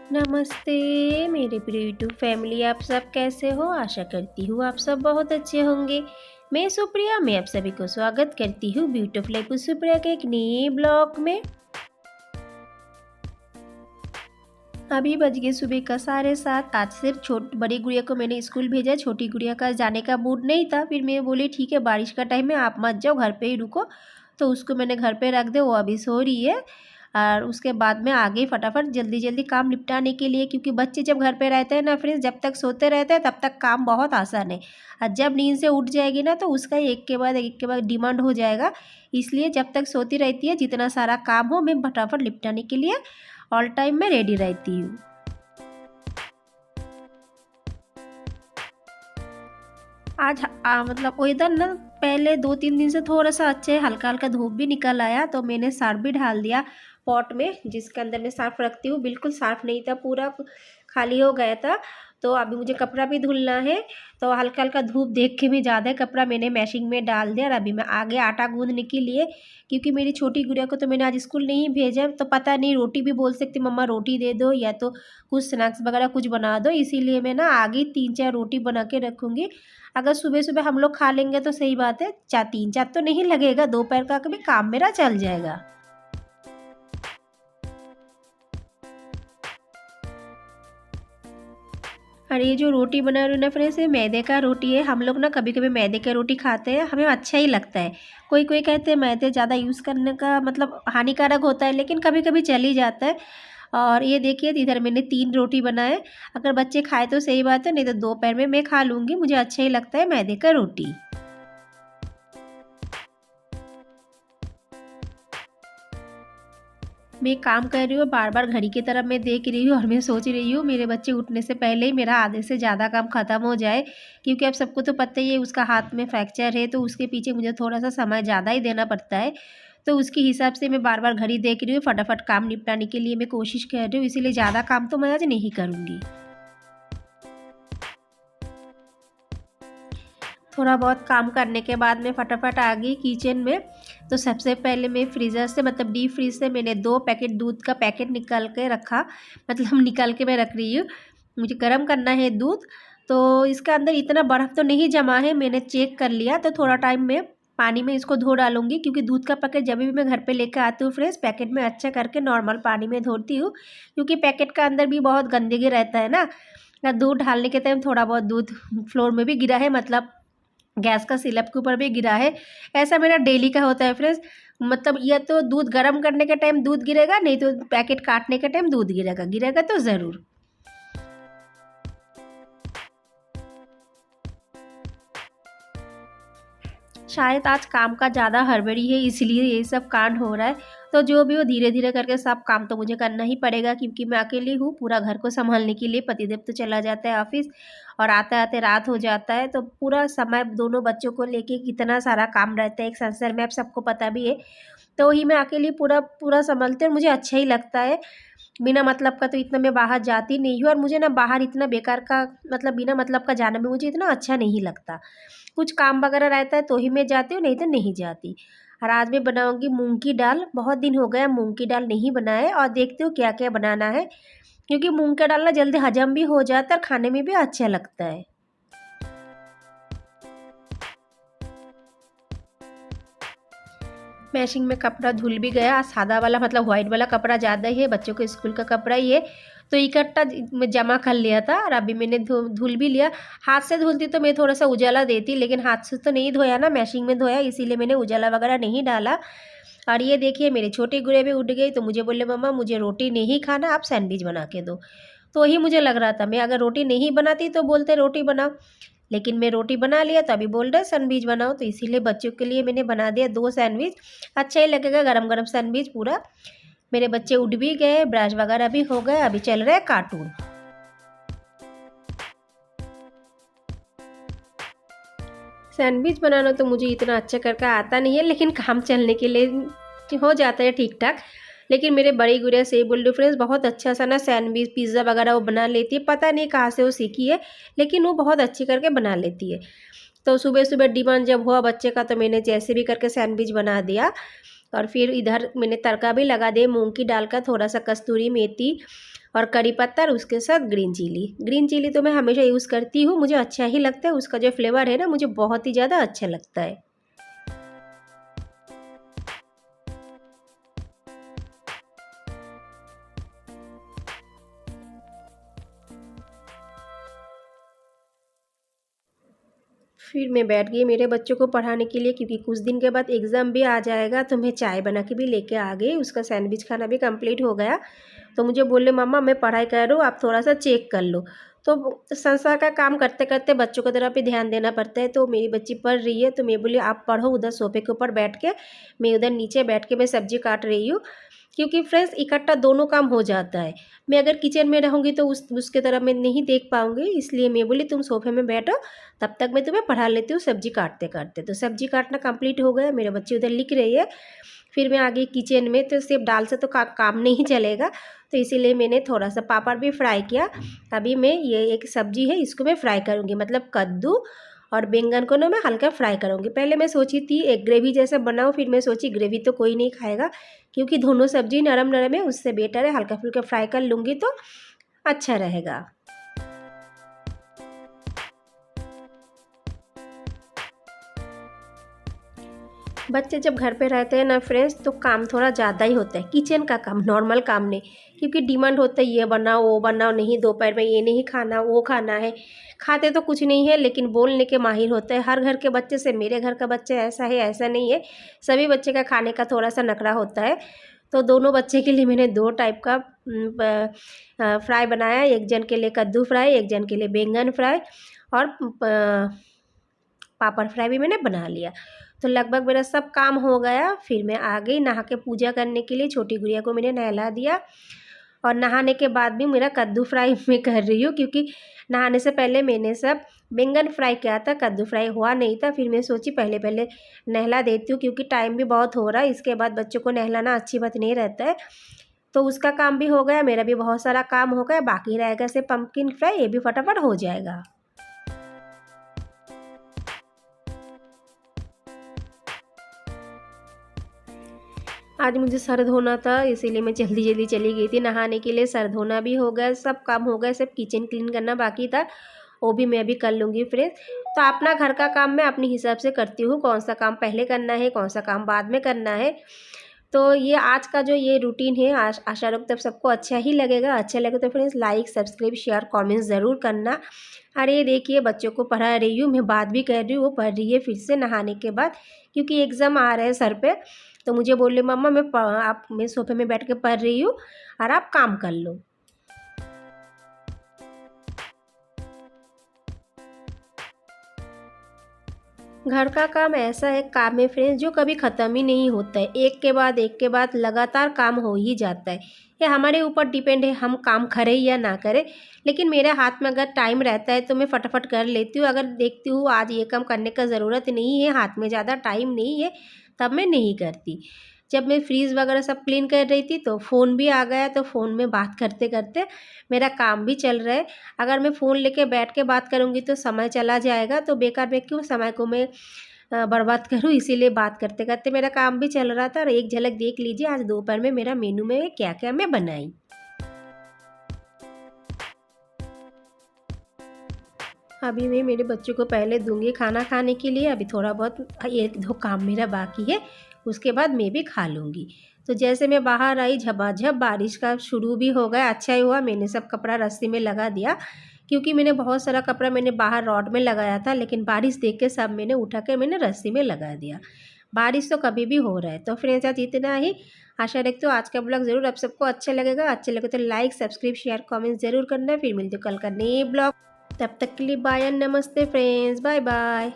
नमस्ते मेरे प्रिय यूट्यूब फैमिली, आप सब कैसे हो। आशा करती हूँ आप सब बहुत अच्छे होंगे। मैं सुप्रिया, मैं आप सभी को स्वागत करती हूँ ब्यूटीफुल लाइफ सुप्रिया के एक नए ब्लॉग में। अभी बज गए सुबह का 7:30। आज सिर्फ बड़ी गुड़िया को मैंने स्कूल भेजा, छोटी गुड़िया का जाने का मूड नहीं था। फिर मैं बोली ठीक है, बारिश का टाइम है, आप मत जाओ, घर पे ही रुको। तो उसको मैंने घर पे रख दे, वो अभी सो रही है। और उसके बाद में आगे फटाफट जल्दी जल्दी काम निपटाने के लिए, क्योंकि बच्चे जब घर पे रहते हैं ना फ्रेंड्स, जब तक सोते रहते हैं तब तक काम बहुत आसान है। और जब नींद से उठ जाएगी ना तो उसका एक के बाद डिमांड हो जाएगा। इसलिए जब तक सोती रहती है, जितना सारा काम हो मैं फटाफट निपटाने के लिए ऑल टाइम मैं रेडी रहती हूँ। आज मतलब वेदर ना पहले 2-3 दिन से थोड़ा सा अच्छा है, हल्का हल्का धूप भी निकल आया, तो मैंने सर्फ भी डाल दिया पॉट में, जिसके अंदर मैं सर्फ रखती हूँ। बिल्कुल साफ नहीं था, पूरा खाली हो गया था। तो अभी मुझे कपड़ा भी धुलना है, तो हल्का हल्का धूप देख के भी ज़्यादा कपड़ा मैंने मैशिंग में डाल दिया। और अभी मैं आगे आटा गूंदने के लिए, क्योंकि मेरी छोटी गुड़िया को तो मैंने आज स्कूल नहीं भेजा, तो पता नहीं रोटी भी बोल सकती मम्मा रोटी दे दो, या तो कुछ स्नैक्स वगैरह कुछ बना दो। इसीलिए मैं ना आगे 3-4 रोटी बना के रखूँगी। अगर सुबह सुबह हम लोग खा लेंगे तो सही बात है, 3-4 तो नहीं लगेगा, दोपहर का भी काम मेरा चल जाएगा। और ये जो रोटी बना रही हूँ ना फ्रेंड्स, ये मैदे का रोटी है। हम लोग ना कभी कभी मैदे का रोटी खाते हैं, हमें अच्छा ही लगता है। कोई कोई कहते हैं मैदे ज़्यादा यूज़ करने का मतलब हानिकारक होता है, लेकिन कभी कभी चल ही जाता है। और ये देखिए, इधर मैंने 3 रोटी बनाए। अगर बच्चे खाए तो सही बात है, नहीं तो दोपहर में मैं खा लूँगी, मुझे अच्छा ही लगता है मैदे का रोटी। मैं काम कर रही हूँ, बार बार घड़ी की तरफ मैं देख रही हूँ, और मैं सोच रही हूँ मेरे बच्चे उठने से पहले ही मेरा आधे से ज़्यादा काम ख़त्म हो जाए। क्योंकि अब सबको तो पता ही है उसका हाथ में फ्रैक्चर है, तो उसके पीछे मुझे थोड़ा सा समय ज़्यादा ही देना पड़ता है। तो उसके हिसाब से मैं बार बार घड़ी देख रही हूँ, फटाफट काम निपटाने के लिए मैं कोशिश कर रही हूँ, इसीलिए ज़्यादा काम तो मैं आज नहीं करूँगी। थोड़ा बहुत काम करने के बाद मैं फटाफट आ गई किचन में। तो सबसे पहले मैं फ्रीज़र से मतलब डीप फ्रीज से मैंने 2 पैकेट दूध का पैकेट निकाल के रखा, मतलब निकाल के मैं रख रही हूँ। मुझे गर्म करना है दूध, तो इसका अंदर इतना बर्फ़ तो नहीं जमा है, मैंने चेक कर लिया। तो थोड़ा टाइम में पानी में इसको धो डालूँगी, क्योंकि दूध का पैकेट जब भी मैं घर पे लेकर आती हूँ फ्रेश, पैकेट में अच्छा करके नॉर्मल पानी में धोती हूँ, क्योंकि पैकेट का अंदर भी बहुत गंदगी रहता है ना। दूध डालने के टाइम थोड़ा बहुत दूध फ्लोर में भी गिरा है, मतलब गैस का स्लैब के ऊपर भी गिरा है। ऐसा मेरा डेली का होता है फ्रेंड्स, मतलब या तो दूध गर्म करने के टाइम दूध गिरेगा, नहीं तो पैकेट काटने के टाइम दूध गिरेगा, गिरेगा तो ज़रूर। शायद आज काम का ज़्यादा हड़बड़ी है, इसलिए ये सब कांड हो रहा है। तो जो भी हो, धीरे धीरे करके सब काम तो मुझे करना ही पड़ेगा, क्योंकि मैं अकेली हूँ पूरा घर को संभालने के लिए। पतिदेव तो चला जाता है ऑफिस, और आते आते रात हो जाता है, तो पूरा समय दोनों बच्चों को लेके कितना सारा काम रहता है एक संसार में, आप सबको पता भी है। तो वही मैं अकेली पूरा पूरा संभालती हूँ, और मुझे अच्छा ही लगता है। बिना मतलब का तो इतना मैं बाहर जाती नहीं हूँ, और मुझे ना बाहर इतना बेकार का मतलब बिना मतलब का जाना भी मुझे इतना अच्छा नहीं लगता। कुछ काम वगैरह रहता है तो ही मैं जाती हूँ, नहीं तो नहीं जाती। और आज मैं बनाऊँगी मूँग की दाल। बहुत दिन हो गया मूँग की दाल नहीं बनाए, और देखती हूँ क्या क्या बनाना है, क्योंकि मूँग का दाल ना जल्दी हजम भी हो जाता है और खाने में भी अच्छा लगता है। मैशिंग में कपड़ा धुल भी गया, सादा वाला मतलब वाइट वाला कपड़ा ज़्यादा ही है, बच्चों के स्कूल का कपड़ा ही है, तो इकट्ठा में जमा कर लिया था। और अभी मैंने धुल भी लिया। हाथ से धुलती तो मैं थोड़ा सा उजाला देती, लेकिन हाथ से तो नहीं धोया ना, मैशिंग में धोया, इसीलिए मैंने उजाला वगैरह नहीं डाला। और ये देखिए मेरे छोटे गुड़िया भी उठ गई, तो मुझे बोले मम्मा मुझे रोटी नहीं खाना, आप सैंडविच बना के दो। तो वही मुझे लग रहा था, मैं अगर रोटी नहीं बनाती तो बोलते रोटी बनाओ, लेकिन मैं रोटी बना लिया तो अभी बोल रहे सैंडविच बनाओ, तो इसीलिए बच्चों के लिए मैंने बना दिया 2 सैंडविच। अच्छा ही लगेगा गरम गरम सैंडविच पूरा। मेरे बच्चे उठ भी गए, ब्रश वगैरह भी हो गए, अभी चल रहे हैं कार्टून। सैंडविच बनाना तो मुझे इतना अच्छा करके आता नहीं है, लेकिन काम चलने के लिए हो जाता है ठीक ठाक। लेकिन मेरे बड़ी गुड़िया से बोल रही फ्रेंड्स बहुत अच्छा सा ना सैंडविच पिज़्ज़ा वगैरह वो बना लेती है, पता नहीं कहाँ से वो सीखी है, लेकिन वो बहुत अच्छी करके बना लेती है। तो सुबह सुबह डिमांड जब हुआ बच्चे का, तो मैंने जैसे भी करके सैंडविच बना दिया। और फिर इधर मैंने तड़का भी लगा दिया मूंग की दाल का, थोड़ा सा कस्तूरी मेथी और करी पत्ता और उसके साथ ग्रीन चिली तो मैं हमेशा यूज़ करती हूँ, मुझे अच्छा ही लगता है, उसका जो फ्लेवर है ना मुझे बहुत ही ज़्यादा अच्छा लगता है। फिर मैं बैठ गई मेरे बच्चों को पढ़ाने के लिए, क्योंकि कुछ दिन के बाद एग्ज़ाम भी आ जाएगा, तो मैं चाय बना के भी लेके आ गई। उसका सैंडविच खाना भी कंप्लीट हो गया। तो मुझे बोले मम्मा मैं पढ़ाई कर रहा हूँ, आप थोड़ा सा चेक कर लो। तो संसार का काम करते करते बच्चों की तरफ भी ध्यान देना पड़ता है। तो मेरी बच्ची पढ़ रही है, तो मैं बोली आप पढ़ो उधर सोफे के ऊपर बैठ के, मैं उधर नीचे बैठ के मैं सब्जी काट रही हूँ। क्योंकि फ्रेंड्स इकट्ठा दोनों काम हो जाता है। मैं अगर किचन में रहूँगी तो उसके तरफ मैं नहीं देख पाऊँगी, इसलिए मैं बोली तुम सोफे में बैठो, तब तक मैं तुम्हें पढ़ा लेती हूँ सब्जी काटते काटते। तो सब्जी काटना कंप्लीट हो गया, मेरे बच्चे उधर लिख रही है। फिर मैं आ गई किचन में, तो सिर्फ दाल से तो काम नहीं चलेगा, तो इसीलिए मैंने थोड़ा सा पापड़ भी फ्राई किया। अभी मैं ये एक सब्जी है इसको मैं फ्राई करूँगी, मतलब कद्दू और बैंगन को ना मैं हल्का फ्राई करूँगी। पहले मैं सोची थी एक ग्रेवी जैसा बनाऊँ, फिर मैं सोची ग्रेवी तो कोई नहीं खाएगा, क्योंकि दोनों सब्जी नरम नरम है, उससे बेटर है हल्का फुल्का फ्राई कर लूँगी तो अच्छा रहेगा। बच्चे जब घर पे रहते हैं ना फ्रेंड्स, तो काम थोड़ा ज़्यादा ही होता है, किचन का काम, नॉर्मल काम नहीं। क्योंकि डिमांड होता है ये बनाओ वो बनाओ, नहीं दोपहर में ये नहीं खाना वो खाना है। खाते तो कुछ नहीं है, लेकिन बोलने के माहिर होते हैं। हर घर के बच्चे से मेरे घर का बच्चा ऐसा है ऐसा नहीं है, सभी बच्चे का खाने का थोड़ा सा नखरा होता है। तो दोनों बच्चे के लिए मैंने दो टाइप का फ्राई बनाया। एक जन के लिए कद्दू फ्राई, एक जन के लिए बैंगन फ्राई, और पापड़ फ्राई भी मैंने बना लिया। तो लगभग मेरा सब काम हो गया। फिर मैं आ गई नहा के पूजा करने के लिए। छोटी गुड़िया को मैंने नहला दिया, और नहाने के बाद भी मेरा कद्दू फ्राई मैं कर रही हूँ, क्योंकि नहाने से पहले मैंने सब बैंगन फ्राई किया था, कद्दू फ्राई हुआ नहीं था। फिर मैं सोची पहले पहले नहला देती हूँ, क्योंकि टाइम भी बहुत हो रहा है, इसके बाद बच्चों को नहलाना अच्छी बात नहीं रहता है। तो उसका काम भी हो गया, मेरा भी बहुत सारा काम हो गया। बाकी रहेगा सिर्फ पम्पकिन फ्राई, ये भी फटाफट हो जाएगा। आज मुझे सर धोना था, इसीलिए मैं जल्दी जल्दी चली गई थी नहाने के लिए। सर धोना भी हो गया, सब काम हो गया, सिर्फ किचन क्लीन करना बाकी था, वो भी मैं अभी कर लूँगी फ्रेंड्स। तो अपना घर का काम मैं अपने हिसाब से करती हूँ, कौन सा काम पहले करना है कौन सा काम बाद में करना है। तो ये आज का जो ये रूटीन है, आशा रखते हैं सबको अच्छा ही लगेगा। अच्छा लगे तो friends like subscribe share comment ज़रूर करना। अरे देखिए बच्चों को पढ़ा रही हूँ, मैं बात भी कर रही हूँ, वो पढ़ रही है फिर से नहाने के बाद, क्योंकि एग्ज़ाम आ रहे हैं सर पे। तो मुझे बोले मम्मा मैं सोफे में बैठ के पढ़ रही हूँ और आप काम कर लो। घर का काम ऐसा एक काम है फ्रेंड्स जो कभी ख़त्म ही नहीं होता है, एक के बाद लगातार काम हो ही जाता है। ये हमारे ऊपर डिपेंड है, हम काम करें या ना करें। लेकिन मेरे हाथ में अगर टाइम रहता है तो मैं फटाफट कर लेती हूँ। अगर देखती हूँ आज ये काम करने का ज़रूरत नहीं है, हाथ में ज़्यादा टाइम नहीं है, तब मैं नहीं करती। जब मैं फ्रीज़ वगैरह सब क्लीन कर रही थी तो फ़ोन भी आ गया, तो फ़ोन में बात करते करते मेरा काम भी चल रहा है। अगर मैं फ़ोन लेके बैठ के बात करूँगी तो समय चला जाएगा, तो बेकार में क्यों समय को मैं बर्बाद करूँ। इसीलिए बात करते करते मेरा काम भी चल रहा था। और एक झलक देख लीजिए आज दोपहर में मेरा मेनू में क्या क्या मैं बनाई। अभी मैं मेरे बच्चों को पहले दूंगी खाना खाने के लिए, अभी थोड़ा बहुत एक दो काम मेरा बाकी है, उसके बाद मैं भी खा लूँगी। तो जैसे मैं बाहर आई झपाझप बारिश का शुरू भी हो गया। अच्छा ही हुआ मैंने सब कपड़ा रस्सी में लगा दिया, क्योंकि मैंने बहुत सारा कपड़ा मैंने बाहर रॉड में लगाया था, लेकिन बारिश देख के सब मैंने उठा के मैंने रस्सी में लगा दिया। बारिश तो कभी भी हो रहा है। तो फ्रेंड्स आज इतना ही। आशा रखती हूँ आज का ब्लॉग ज़रूर आप सबको अच्छा लगेगा। अच्छा लगे तो लाइक सब्सक्राइब शेयर कमेंट ज़रूर करना। फिर मिलते कल का नए ब्लॉग। तब तक के लिए बाय एंड नमस्ते फ्रेंड्स, बाय बाय।